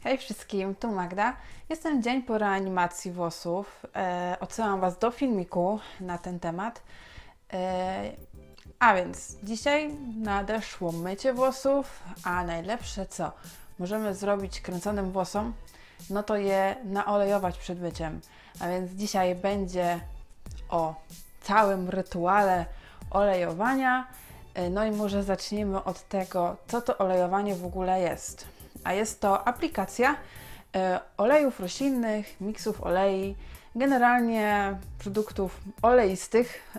Hej wszystkim, tu Magda. Jestem dzień po reanimacji włosów. Odsyłam Was do filmiku na ten temat. A więc dzisiaj nadeszło mycie włosów, a najlepsze co możemy zrobić kręconym włosom, no to je naolejować przed myciem. A więc dzisiaj będzie o całym rytuale olejowania. No i może zacznijmy od tego, co to olejowanie w ogóle jest. A jest to aplikacja olejów roślinnych, miksów olei, generalnie produktów oleistych.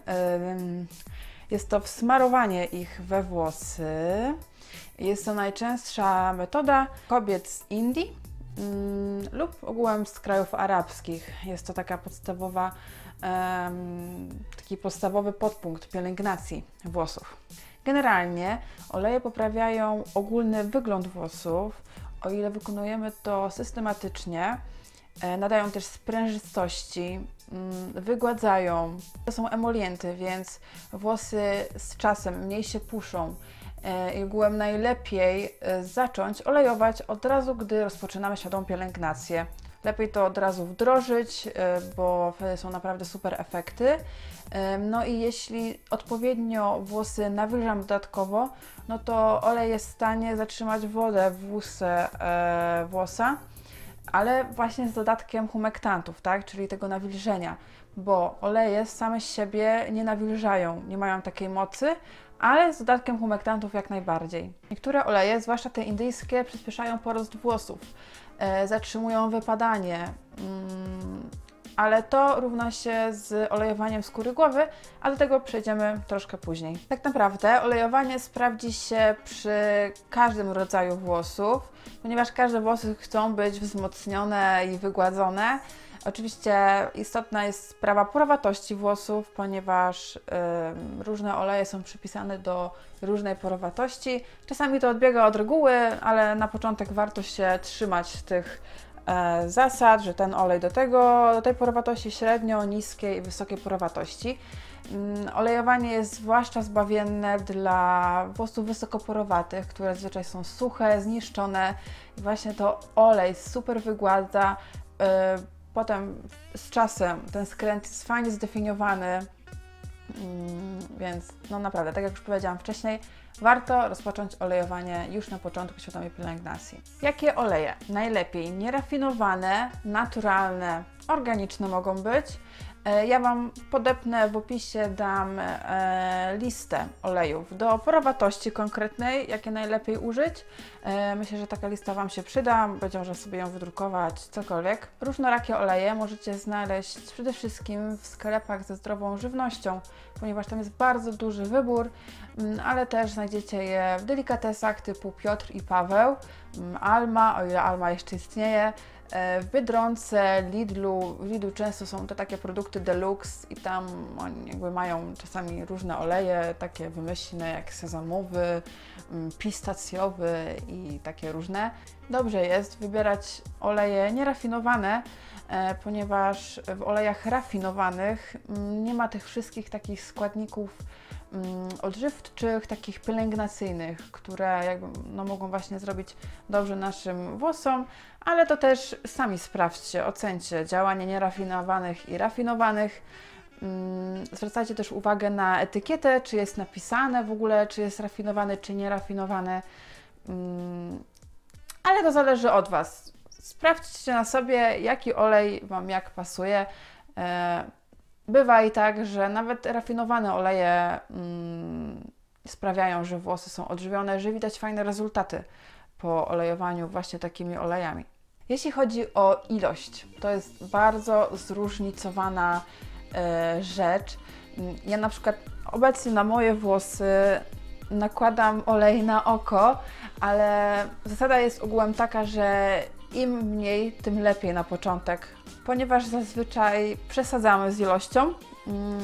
Jest to wsmarowanie ich we włosy. Jest to najczęstsza metoda kobiet z Indii lub ogółem z krajów arabskich. Jest to taka podstawowa, taki podstawowy podpunkt pielęgnacji włosów. Generalnie oleje poprawiają ogólny wygląd włosów, o ile wykonujemy to systematycznie. Nadają też sprężystości, wygładzają. To są emolienty, więc włosy z czasem mniej się puszą. I ogółem najlepiej zacząć olejować od razu, gdy rozpoczynamy świadomą pielęgnację. Lepiej to od razu wdrożyć, bo wtedy są naprawdę super efekty. No i jeśli odpowiednio włosy nawilżam dodatkowo, no to olej jest w stanie zatrzymać wodę w łusce włosa, ale właśnie z dodatkiem humektantów, tak? Czyli tego nawilżenia, bo oleje same z siebie nie nawilżają, nie mają takiej mocy, ale z dodatkiem humektantów jak najbardziej. Niektóre oleje, zwłaszcza te indyjskie, przyspieszają porost włosów, zatrzymują wypadanie, ale to równa się z olejowaniem skóry głowy, a do tego przejdziemy troszkę później. Tak naprawdę olejowanie sprawdzi się przy każdym rodzaju włosów, ponieważ każde włosy chcą być wzmocnione i wygładzone. Oczywiście istotna jest sprawa porowatości włosów, ponieważ różne oleje są przypisane do różnej porowatości. Czasami to odbiega od reguły, ale na początek warto się trzymać tych zasad, że ten olej do tej porowatości średnio, niskiej i wysokiej porowatości. Olejowanie jest zwłaszcza zbawienne dla włosów wysokoporowatych, które zazwyczaj są suche, zniszczone i właśnie to olej super wygładza. Potem z czasem ten skręt jest fajnie zdefiniowany, więc no naprawdę, tak jak już powiedziałam wcześniej, warto rozpocząć olejowanie już na początku świadomej pielęgnacji. Jakie oleje? Najlepiej nierafinowane, naturalne, organiczne mogą być. Ja Wam podepnę w opisie, dam listę olejów do porowatości konkretnej, jakie najlepiej użyć. Myślę, że taka lista Wam się przyda, będzie można sobie ją wydrukować, cokolwiek. Różnorakie oleje możecie znaleźć przede wszystkim w sklepach ze zdrową żywnością, ponieważ tam jest bardzo duży wybór, ale też znajdziecie je w delikatesach typu Piotr i Paweł, Alma, o ile Alma jeszcze istnieje. W Biedronce, Lidlu często są to takie produkty deluxe i tam oni jakby mają czasami różne oleje, takie wymyślne jak sezamowy, pistacjowy i takie różne. Dobrze jest wybierać oleje nierafinowane, ponieważ w olejach rafinowanych nie ma tych wszystkich takich składników odżywczych, takich pielęgnacyjnych, które jakby, no, mogą właśnie zrobić dobrze naszym włosom, ale to też sami sprawdźcie, ocencie działanie nierafinowanych i rafinowanych. Zwracajcie też uwagę na etykietę, czy jest napisane w ogóle, czy jest rafinowany, czy nierafinowany, ale to zależy od Was. Sprawdźcie na sobie, jaki olej Wam jak pasuje. Bywa i tak, że nawet rafinowane oleje sprawiają, że włosy są odżywione, że widać fajne rezultaty po olejowaniu właśnie takimi olejami. Jeśli chodzi o ilość, to jest bardzo zróżnicowana rzecz. Ja na przykład obecnie na moje włosy nakładam olej na oko, ale zasada jest ogółem taka, że im mniej, tym lepiej na początek, ponieważ zazwyczaj przesadzamy z ilością,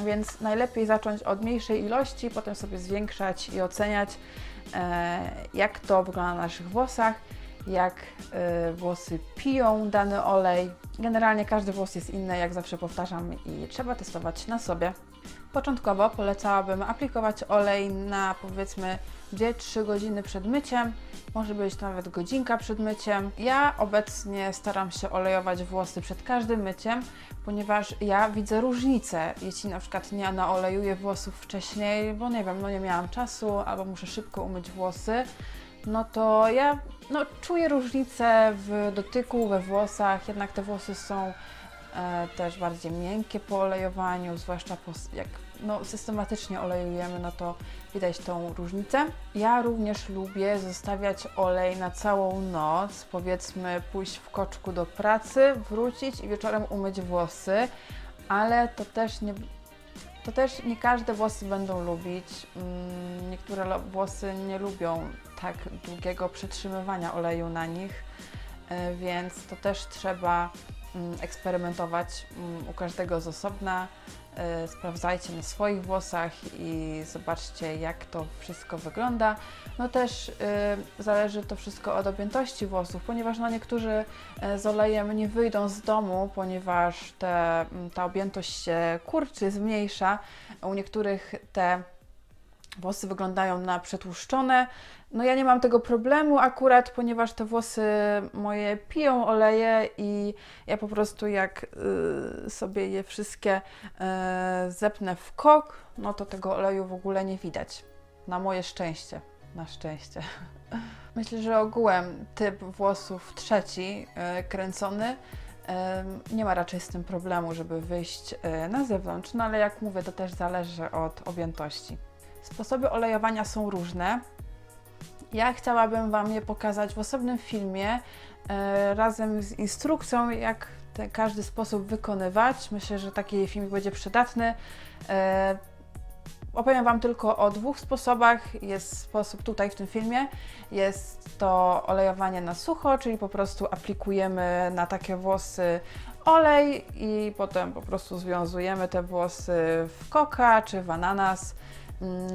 więc najlepiej zacząć od mniejszej ilości, potem sobie zwiększać i oceniać, jak to wygląda na naszych włosach, jak włosy piją dany olej. Generalnie każdy włos jest inny, jak zawsze powtarzam, i trzeba testować na sobie. Początkowo polecałabym aplikować olej na powiedzmy 2-3 godziny przed myciem, może być nawet godzinka przed myciem. Ja obecnie staram się olejować włosy przed każdym myciem, ponieważ ja widzę różnicę, jeśli na przykład nie naolejuję włosów wcześniej, bo nie wiem, no nie miałam czasu albo muszę szybko umyć włosy, no to ja czuję różnicę w dotyku, we włosach, jednak te włosy są też bardziej miękkie po olejowaniu, zwłaszcza jak systematycznie olejujemy, no to widać tą różnicę. Ja również lubię zostawiać olej na całą noc, powiedzmy pójść w koczku do pracy, wrócić i wieczorem umyć włosy, ale to też nie każde włosy będą lubić. Niektóre włosy nie lubią tak długiego przetrzymywania oleju na nich, więc to też trzeba eksperymentować u każdego z osobna. Sprawdzajcie na swoich włosach i zobaczcie, jak to wszystko wygląda. No też zależy to wszystko od objętości włosów, ponieważ niektórzy z olejem nie wyjdą z domu, ponieważ ta objętość się kurczy, zmniejsza. U niektórych te włosy wyglądają na przetłuszczone. No ja nie mam tego problemu akurat, ponieważ te włosy moje piją oleje i ja po prostu jak sobie je wszystkie zepnę w kok, no to tego oleju w ogóle nie widać. Na moje szczęście. Na szczęście. Myślę, że ogółem typ włosów trzeci, kręcony, nie ma raczej z tym problemu, żeby wyjść na zewnątrz, no ale jak mówię, to też zależy od objętości. Sposoby olejowania są różne. Ja chciałabym Wam je pokazać w osobnym filmie razem z instrukcją, jak każdy sposób wykonywać. Myślę, że taki filmik będzie przydatny. Opowiem Wam tylko o 2 sposobach. Jest sposób tutaj w tym filmie. Jest to olejowanie na sucho, czyli po prostu aplikujemy na takie włosy olej i potem po prostu związujemy te włosy w koka czy w ananas.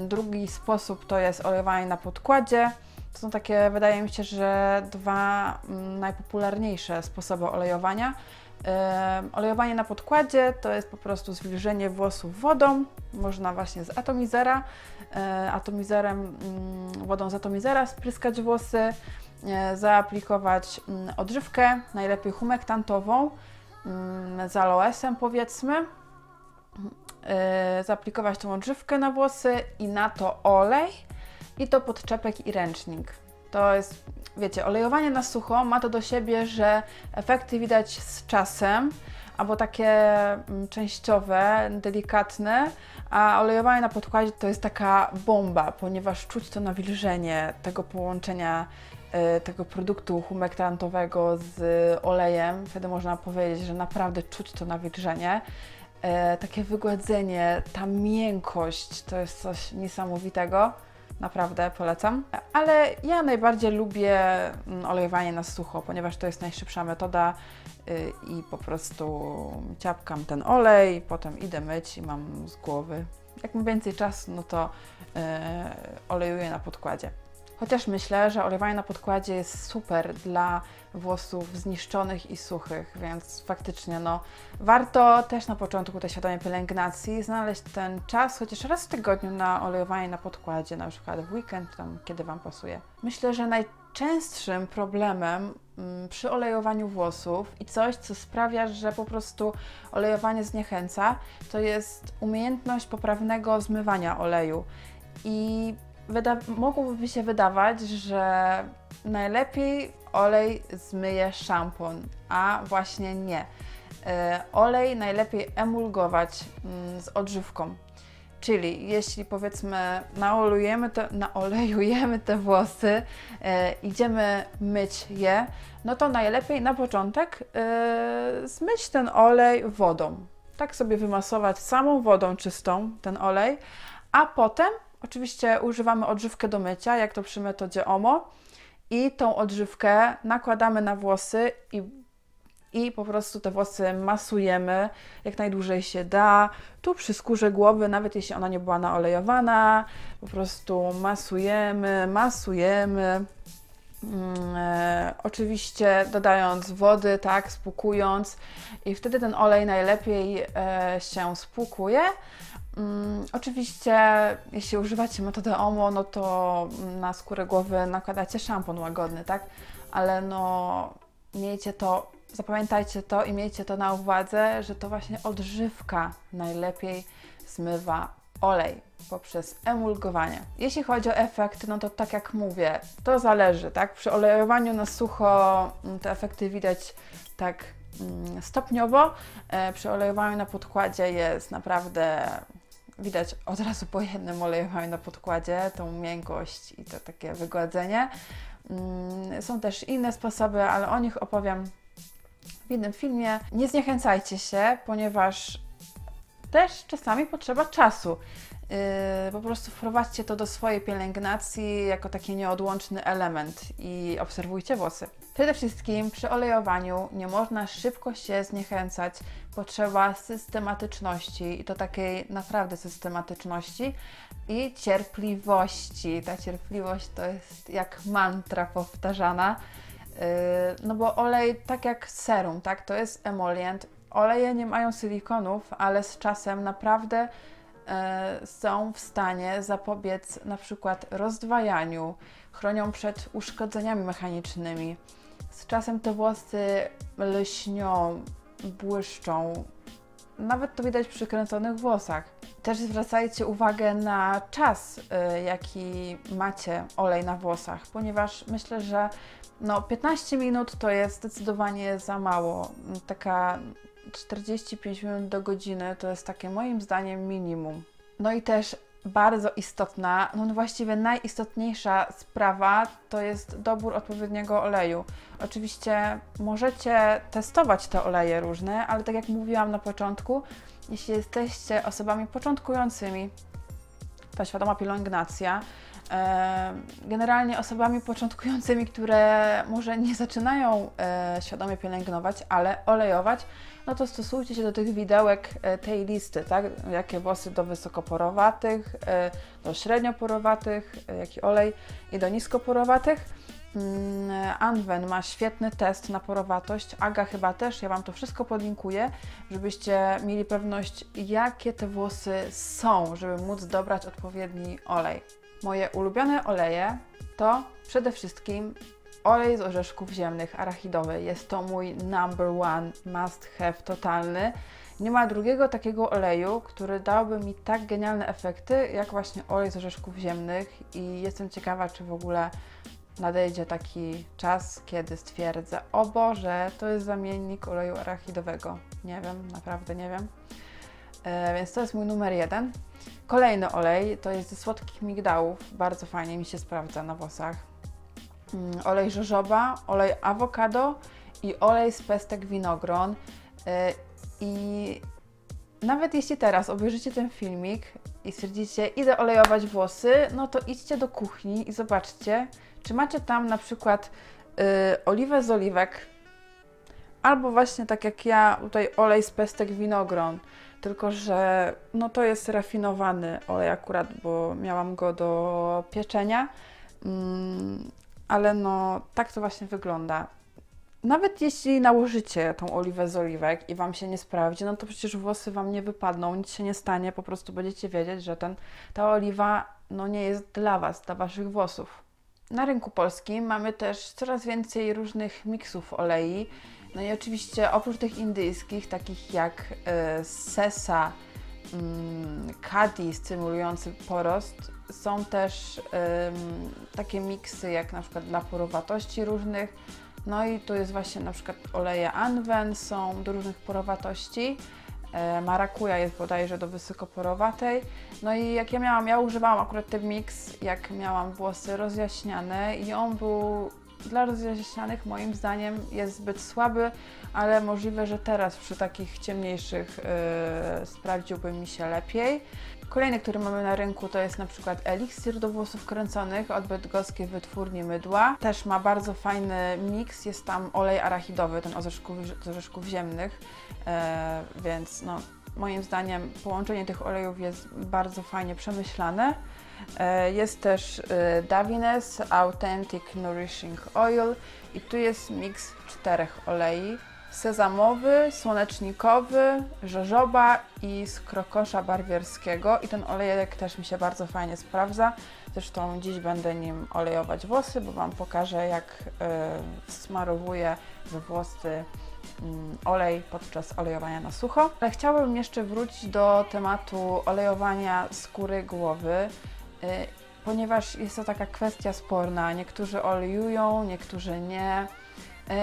Drugi sposób to jest olejowanie na podkładzie. To są takie, wydaje mi się, że 2 najpopularniejsze sposoby olejowania. Olejowanie na podkładzie to jest po prostu zwilżenie włosów wodą. Można właśnie z atomizera, wodą z atomizera spryskać włosy, zaaplikować odżywkę, najlepiej humektantową, z aloesem powiedzmy. Zaaplikować tą odżywkę na włosy i na to olej i to podczepek i ręcznik. To jest, wiecie, olejowanie na sucho ma to do siebie, że efekty widać z czasem, albo takie częściowe, delikatne, a olejowanie na podkładzie to jest taka bomba, ponieważ czuć to nawilżenie tego połączenia tego produktu humektantowego z olejem. Wtedy można powiedzieć, że naprawdę czuć to nawilżenie. Takie wygładzenie, ta miękkość to jest coś niesamowitego, naprawdę polecam. Ale ja najbardziej lubię olejowanie na sucho, ponieważ to jest najszybsza metoda i po prostu ciapkam ten olej, potem idę myć i mam z głowy. Jak mam więcej czasu, no to olejuję na podkładzie. Chociaż myślę, że olejowanie na podkładzie jest super dla włosów zniszczonych i suchych, więc faktycznie warto też na początku tej świadomej pielęgnacji znaleźć ten czas, chociaż raz w tygodniu na olejowanie na podkładzie, na przykład w weekend, tam kiedy Wam pasuje. Myślę, że najczęstszym problemem przy olejowaniu włosów i coś, co sprawia, że po prostu olejowanie zniechęca, to jest umiejętność poprawnego zmywania oleju. I mogłoby się wydawać, że najlepiej olej zmyje szampon, a właśnie nie. Olej najlepiej emulgować z odżywką. Czyli jeśli powiedzmy naolejujemy te włosy, idziemy myć je, no to najlepiej na początek zmyć ten olej wodą. Tak sobie wymasować samą wodą czystą ten olej, a potem oczywiście używamy odżywkę do mycia, jak to przy metodzie OMO, i tą odżywkę nakładamy na włosy i po prostu te włosy masujemy jak najdłużej się da. Tu przy skórze głowy, nawet jeśli ona nie była naolejowana, po prostu masujemy. Oczywiście dodając wody, tak, spłukując, i wtedy ten olej najlepiej się spłukuje. Oczywiście, jeśli używacie metody OMO, no to na skórę głowy nakładacie szampon łagodny, tak? Ale no miejcie to, zapamiętajcie to i miejcie to na uwadze, że to właśnie odżywka najlepiej zmywa olej poprzez emulgowanie. Jeśli chodzi o efekt, no to tak jak mówię, to zależy, tak? Przy olejowaniu na sucho te efekty widać tak stopniowo. Przy olejowaniu na podkładzie jest naprawdę widać od razu po jednym olejowaniu na podkładzie tą miękkość i to takie wygładzenie. Są też inne sposoby, ale o nich opowiem w innym filmie. Nie zniechęcajcie się, ponieważ też czasami potrzeba czasu. Po prostu wprowadźcie to do swojej pielęgnacji jako taki nieodłączny element i obserwujcie włosy. Przede wszystkim przy olejowaniu nie można szybko się zniechęcać. Potrzeba systematyczności i to takiej naprawdę systematyczności i cierpliwości. Ta cierpliwość to jest jak mantra powtarzana, no bo olej, tak jak serum, tak, to jest emolient. Oleje nie mają silikonów, ale z czasem naprawdę są w stanie zapobiec na przykład rozdwajaniu, chronią przed uszkodzeniami mechanicznymi. Z czasem te włosy lśnią, błyszczą. Nawet to widać przy kręconych włosach. Też zwracajcie uwagę na czas, jaki macie olej na włosach, ponieważ myślę, że 15 minut to jest zdecydowanie za mało. Taka 45 minut do godziny to jest takie moim zdaniem minimum. No i też bardzo istotna, no właściwie najistotniejsza sprawa to jest dobór odpowiedniego oleju. Oczywiście możecie testować te oleje różne, ale tak jak mówiłam na początku, jeśli jesteście osobami początkującymi, ta świadoma pielęgnacja, generalnie osobami początkującymi, które może nie zaczynają świadomie pielęgnować, ale olejować, no to stosujcie się do tych widełek tej listy, tak? Jakie włosy do wysokoporowatych, do średnioporowatych, jaki olej i do niskoporowatych. Anwen ma świetny test na porowatość, Aga chyba też, ja Wam to wszystko podlinkuję, żebyście mieli pewność, jakie te włosy są, żeby móc dobrać odpowiedni olej. Moje ulubione oleje to przede wszystkim olej z orzeszków ziemnych, arachidowy. Jest to mój number one must have totalny. Nie ma drugiego takiego oleju, który dałby mi tak genialne efekty, jak właśnie olej z orzeszków ziemnych i jestem ciekawa, czy w ogóle nadejdzie taki czas, kiedy stwierdzę, o Boże, to jest zamiennik oleju arachidowego. Nie wiem, naprawdę nie wiem. Więc to jest mój numer 1. Kolejny olej to jest ze słodkich migdałów, bardzo fajnie mi się sprawdza na włosach. Olej jojoba, olej awokado i olej z pestek winogron. I nawet jeśli teraz obejrzycie ten filmik i stwierdzicie, idę olejować włosy, no to idźcie do kuchni i zobaczcie, czy macie tam na przykład oliwę z oliwek, albo właśnie tak jak ja, tutaj olej z pestek winogron, tylko że no to jest rafinowany olej akurat, bo miałam go do pieczenia, ale no tak to właśnie wygląda. Nawet jeśli nałożycie tą oliwę z oliwek i Wam się nie sprawdzi, no to przecież włosy Wam nie wypadną, nic się nie stanie, po prostu będziecie wiedzieć, że ta oliwa no nie jest dla Was, dla Waszych włosów. Na rynku polskim mamy też coraz więcej różnych miksów olei. No i oczywiście oprócz tych indyjskich, takich jak sesa, kadi stymulujący porost, są też takie miksy jak na przykład dla porowatości różnych. No i tu jest właśnie na przykład oleje Anwen, są do różnych porowatości. Marakuja jest bodajże do wysokoporowatej. No i jak ja używałam akurat ten miks, jak miałam włosy rozjaśniane i on był dla rozjaśnianych moim zdaniem jest zbyt słaby, ale możliwe, że teraz przy takich ciemniejszych sprawdziłby mi się lepiej. Kolejny, który mamy na rynku, to jest na przykład eliksir do włosów kręconych od bydgoskiej wytwórni mydła. Też ma bardzo fajny miks, jest tam olej arachidowy, ten z orzeszków ziemnych, więc no, moim zdaniem połączenie tych olejów jest bardzo fajnie przemyślane. Jest też Davines Authentic Nourishing Oil i tu jest miks 4 olei. sezamowy, słonecznikowy, żożoba i z krokosza barwierskiego. I ten olejek też mi się bardzo fajnie sprawdza. Zresztą dziś będę nim olejować włosy, bo Wam pokażę, jak smarowuję we włosy olej podczas olejowania na sucho. Ale chciałabym jeszcze wrócić do tematu olejowania skóry głowy, ponieważ jest to taka kwestia sporna. Niektórzy olejują, niektórzy nie.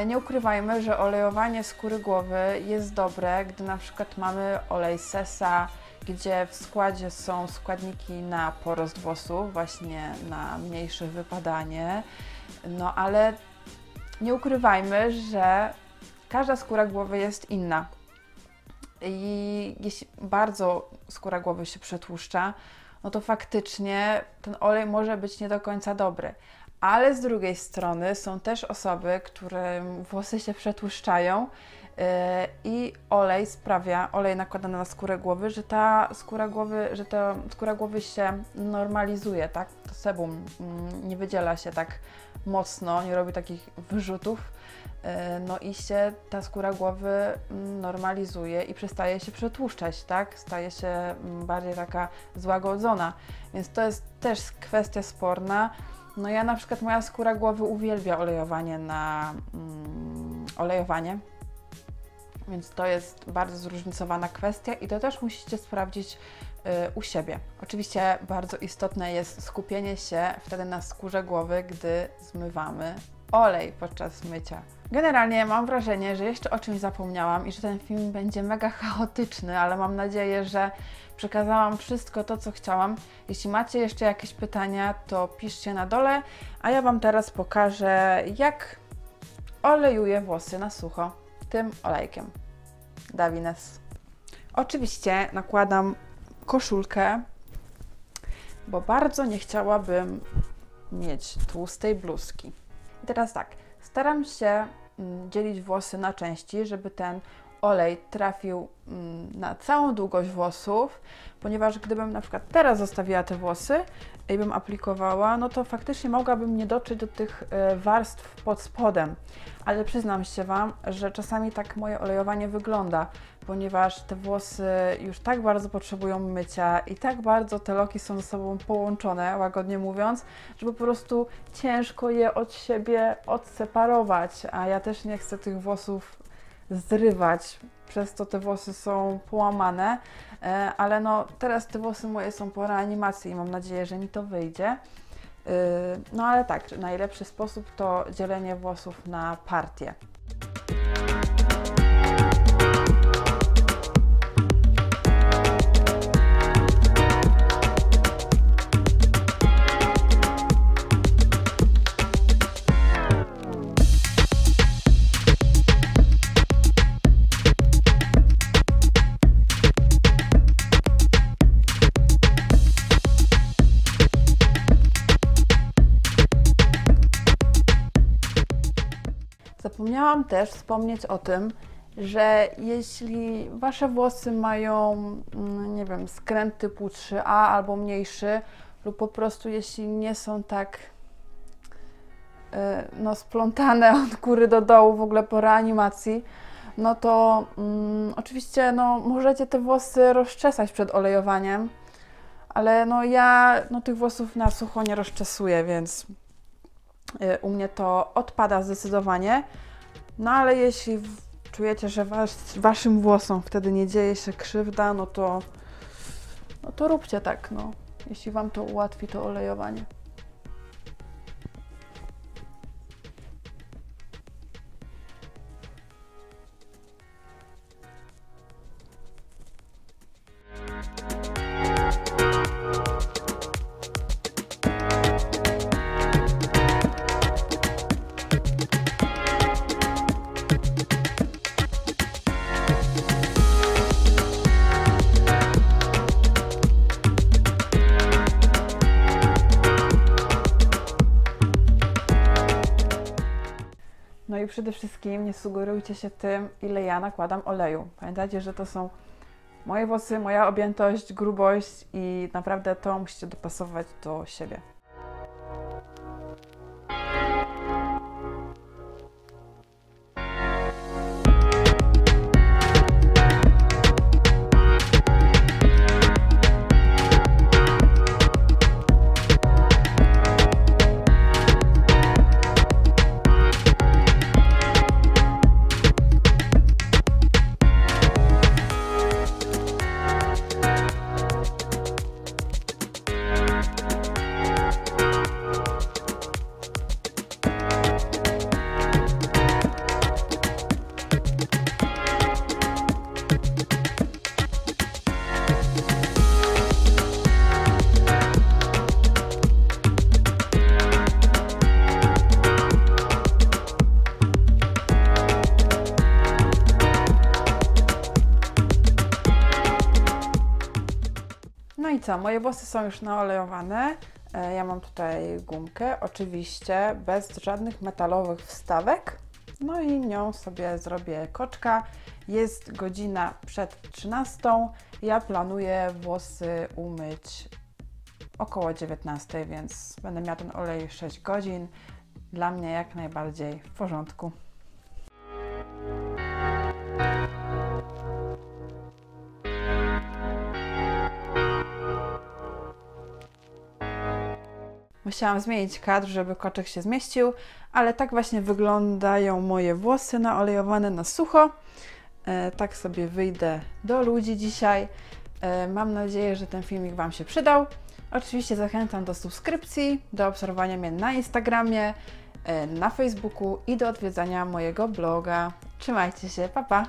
Nie ukrywajmy, że olejowanie skóry głowy jest dobre, gdy na przykład mamy olej sesa, gdzie w składzie są składniki na porost włosów, właśnie na mniejsze wypadanie. No ale nie ukrywajmy, że każda skóra głowy jest inna. I jeśli bardzo skóra głowy się przetłuszcza, no to faktycznie ten olej może być nie do końca dobry. Ale z drugiej strony są też osoby, którym włosy się przetłuszczają i olej nakładany na skórę głowy, że ta skóra głowy się normalizuje, tak? To sebum nie wydziela się tak mocno, nie robi takich wyrzutów, no i się ta skóra głowy normalizuje i przestaje się przetłuszczać, tak? Staje się bardziej taka złagodzona, więc to jest też kwestia sporna. No ja na przykład, moja skóra głowy uwielbia olejowanie, więc to jest bardzo zróżnicowana kwestia i to też musicie sprawdzić u siebie. Oczywiście bardzo istotne jest skupienie się wtedy na skórze głowy, gdy zmywamy olej podczas mycia. Generalnie mam wrażenie, że jeszcze o czymś zapomniałam i że ten film będzie mega chaotyczny, ale mam nadzieję, że przekazałam wszystko to, co chciałam. Jeśli macie jeszcze jakieś pytania, to piszcie na dole, a ja Wam teraz pokażę, jak olejuję włosy na sucho tym olejkiem Davines. Oczywiście nakładam koszulkę, bo bardzo nie chciałabym mieć tłustej bluzki. I teraz tak, staram się dzielić włosy na części, żeby ten olej trafił na całą długość włosów, ponieważ gdybym na przykład teraz zostawiła te włosy i bym aplikowała, no to faktycznie mogłabym nie dotrzeć do tych warstw pod spodem. Ale przyznam się Wam, że czasami tak moje olejowanie wygląda, ponieważ te włosy już tak bardzo potrzebują mycia i tak bardzo te loki są ze sobą połączone, łagodnie mówiąc, że po prostu ciężko je od siebie odseparować, a ja też nie chcę tych włosów zrywać, przez to te włosy są połamane, ale no teraz te włosy moje są po reanimacji i mam nadzieję, że mi to wyjdzie. No ale tak, najlepszy sposób to dzielenie włosów na partie. Zapomniałam też wspomnieć o tym, że jeśli Wasze włosy mają, nie wiem, skręt typu 3A albo mniejszy, lub po prostu jeśli nie są tak splątane od góry do dołu w ogóle po reanimacji, no to oczywiście możecie te włosy rozczesać przed olejowaniem, ale ja tych włosów na sucho nie rozczesuję, więc u mnie to odpada zdecydowanie. No ale jeśli czujecie, że Waszym włosom wtedy nie dzieje się krzywda, no to róbcie tak, jeśli Wam to ułatwi to olejowanie. No i przede wszystkim nie sugerujcie się tym, ile ja nakładam oleju. Pamiętajcie, że to są moje włosy, moja objętość, grubość i naprawdę to musicie dopasować do siebie. i co? Moje włosy są już naolejowane. Ja mam tutaj gumkę, oczywiście bez żadnych metalowych wstawek. No i nią sobie zrobię koczka. Jest godzina przed 13. Ja planuję włosy umyć około 19, więc będę miała ten olej 6 godzin. Dla mnie jak najbardziej w porządku. Musiałam zmienić kadr, żeby koczek się zmieścił, ale tak właśnie wyglądają moje włosy naolejowane na sucho. Tak sobie wyjdę do ludzi dzisiaj. Mam nadzieję, że ten filmik Wam się przydał. Oczywiście zachęcam do subskrypcji, do obserwowania mnie na Instagramie, na Facebooku i do odwiedzania mojego bloga. Trzymajcie się, pa pa!